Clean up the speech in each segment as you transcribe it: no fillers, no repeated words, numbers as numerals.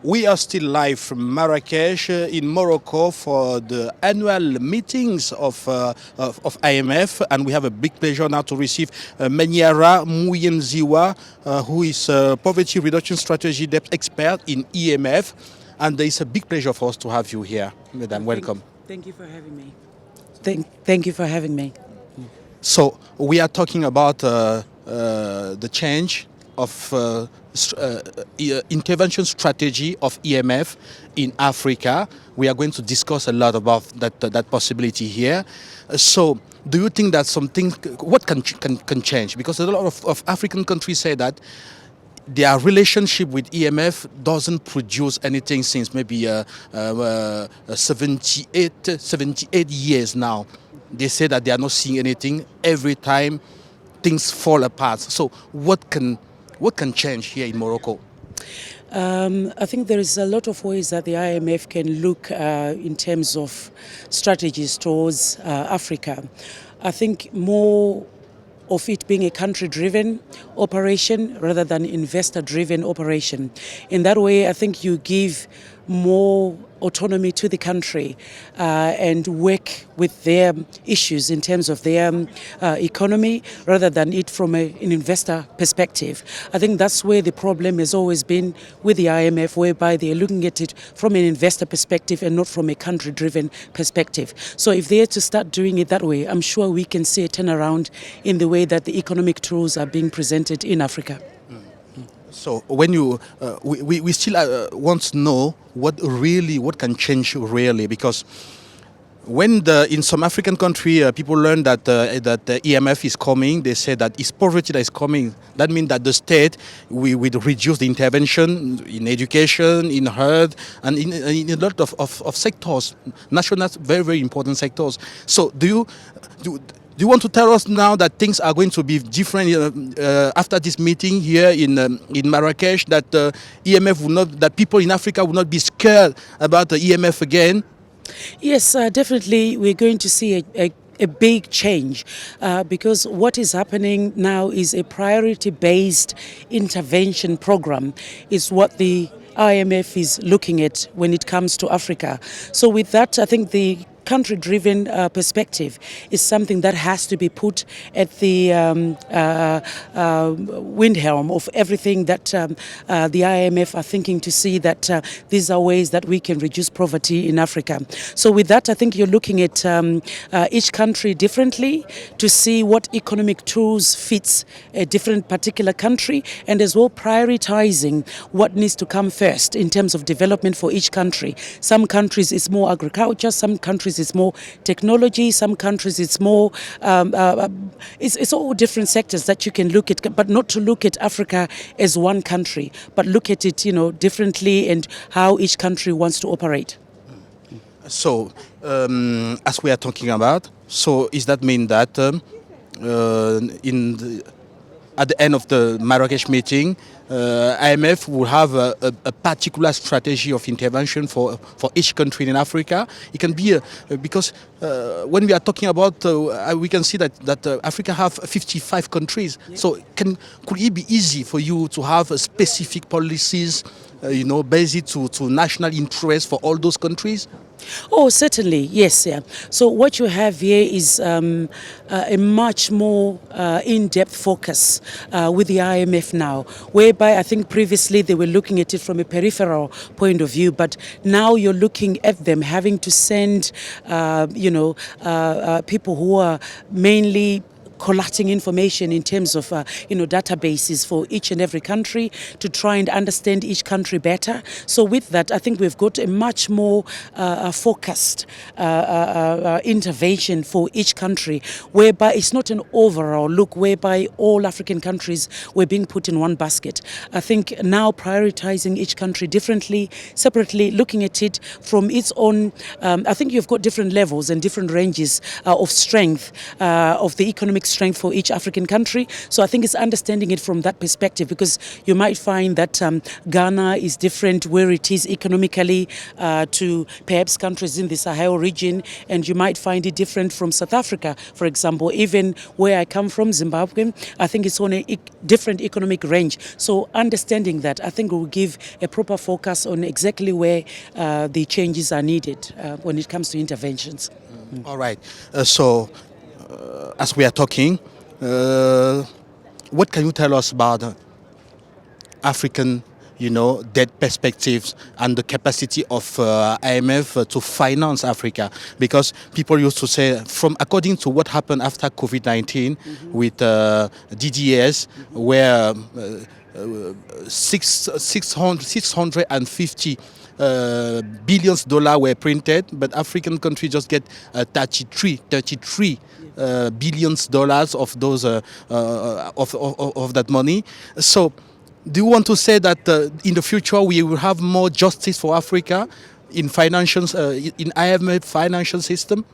We are still live from Marrakesh in Morocco for the annual meetings of IMF, and we have a big pleasure now to receive Manyara Mouyenziwa, who is a poverty reduction strategy debt expert in IMF, and it's a big pleasure for us to have you here, Madam. Welcome. Thank you for having me. Thank you for having me. So we are talking about the change of intervention strategy of IMF in Africa. We are going to discuss a lot about that possibility here. So do you think that something, what can change? Because a lot of African countries say that their relationship with IMF doesn't produce anything since maybe 78 years now. They say that they are not seeing anything. Every time things fall apart. So what can change here in Morocco? I think there is a lot of ways that the IMF can look in terms of strategies towards Africa. I think more of it being a country-driven operation rather than investor-driven operation. In that way, I think you give more autonomy to the country and work with their issues in terms of their economy rather than it from an investor perspective. I think that's where the problem has always been with the IMF, whereby they're looking at it from an investor perspective and not from a country-driven perspective. So if they're to start doing it that way, I'm sure we can see a turnaround in the way that the economic tools are being presented in Africa. So when you, we still want to know what can change really, because when in some African country people learn that the IMF is coming, they say that it's poverty that is coming. That means that the state will reduce the intervention in education, in health, and in a lot of sectors, national, very, very important sectors. So do you want to tell us now that things are going to be different after this meeting here in Marrakesh? That IMF will not, that people in Africa will not be scared about the IMF again? Yes, definitely. We're going to see a big change because what is happening now is a priority-based intervention program is what the IMF is looking at when it comes to Africa. So with that, I think the country-driven perspective is something that has to be put at the windhelm of everything that the IMF are thinking to see that these are ways that we can reduce poverty in Africa. So with that, I think you're looking at each country differently to see what economic tools fits a different particular country, and as well prioritizing what needs to come first in terms of development for each country. Some countries it's more agriculture, some countries it's more technology, some countries it's more, it's all different sectors that you can look at, but not to look at Africa as one country, but look at it, differently and how each country wants to operate. So, as we are talking about, so does that mean that at the end of the Marrakesh meeting, IMF will have a particular strategy of intervention for each country in Africa? It can be because when we are talking about, we can see that Africa have 55 countries. Yeah. So could it be easy for you to have specific policies, based to national interest for all those countries? Oh, certainly, yes. Yeah. So what you have here is a much more in-depth focus with the IMF now, whereby I think previously they were looking at it from a peripheral point of view, but now you're looking at them having to send, people who are mainly collecting information in terms of databases for each and every country to try and understand each country better. So with that, I think we've got a much more focused intervention for each country, whereby it's not an overall look whereby all African countries were being put in one basket. I think now prioritizing each country differently, separately, looking at it from its own, I think you've got different levels and different ranges of strength of the economic strength for each African country. So I think it's understanding it from that perspective, because you might find that Ghana is different where it is economically to perhaps countries in the Sahel region, and you might find it different from South Africa, for example. Even where I come from, Zimbabwe, I think it's on a different economic range. So understanding that, I think will give a proper focus on exactly where the changes are needed when it comes to interventions. All right. As we are talking, what can you tell us about African, debt perspectives and the capacity of IMF to finance Africa? Because people used to say, according to what happened after COVID-19 with DDS, where 650 billions dollars were printed, but African countries just get 33 billions dollars of those of that money. So, do you want to say that in the future we will have more justice for Africa in financial, in IMF financial system?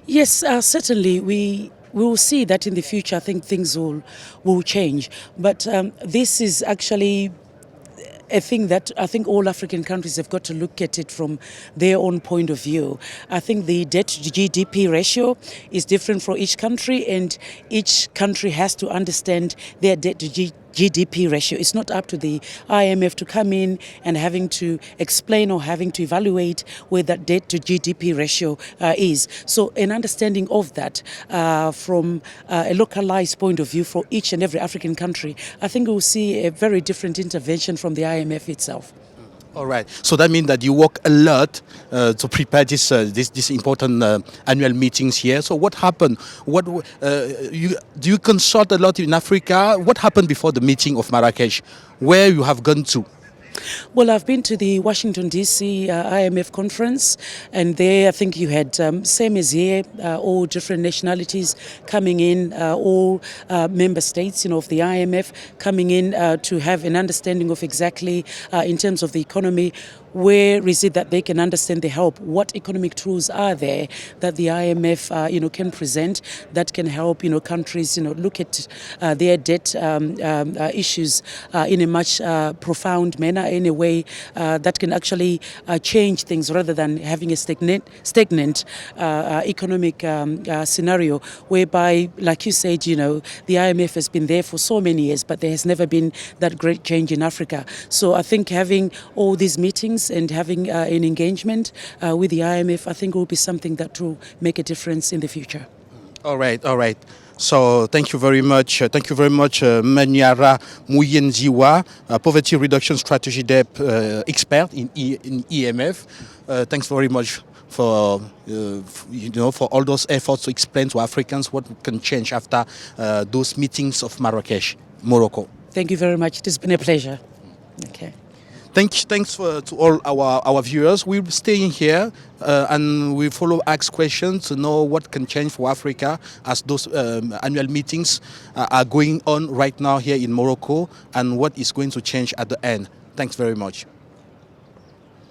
Yes, certainly we will see that in the future. I think things will change, but this is actually a thing that I think all African countries have got to look at it from their own point of view. I think the debt to GDP ratio is different for each country, and each country has to understand their debt to GDP ratio. It's not up to the IMF to come in and having to explain or having to evaluate where that debt to GDP ratio is. So an understanding of that from a localized point of view for each and every African country, I think we'll see a very different intervention from the IMF itself. All right. So that means that you work a lot to prepare this important annual meetings here. So what happened? Do you consult a lot in Africa? What happened before the meeting of Marrakesh? Where you have gone to? Well, I've been to the Washington, D.C. IMF conference, and there I think you had, same as here, all different nationalities coming in, all member states of the IMF coming in to have an understanding of exactly, in terms of the economy, where is it that they can understand the help? What economic tools are there that the IMF, can present that can help, countries, look at their debt issues in a much profound manner, in a way that can actually change things rather than having a stagnant economic scenario, whereby, like you said, the IMF has been there for so many years, but there has never been that great change in Africa. So I think having all these meetings and having an engagement with the IMF, I think will be something that will make a difference in the future. All right. So thank you very much. Manyara Muyenziwa, Poverty Reduction Strategy Debt expert in IMF. Thanks very much for all those efforts to explain to Africans what can change after those meetings of Marrakesh, Morocco. Thank you very much. It has been a pleasure. Okay. Thanks to all our viewers. We'll be staying here and we follow ask questions to know what can change for Africa as those annual meetings are going on right now here in Morocco, and what is going to change at the end. Thanks very much.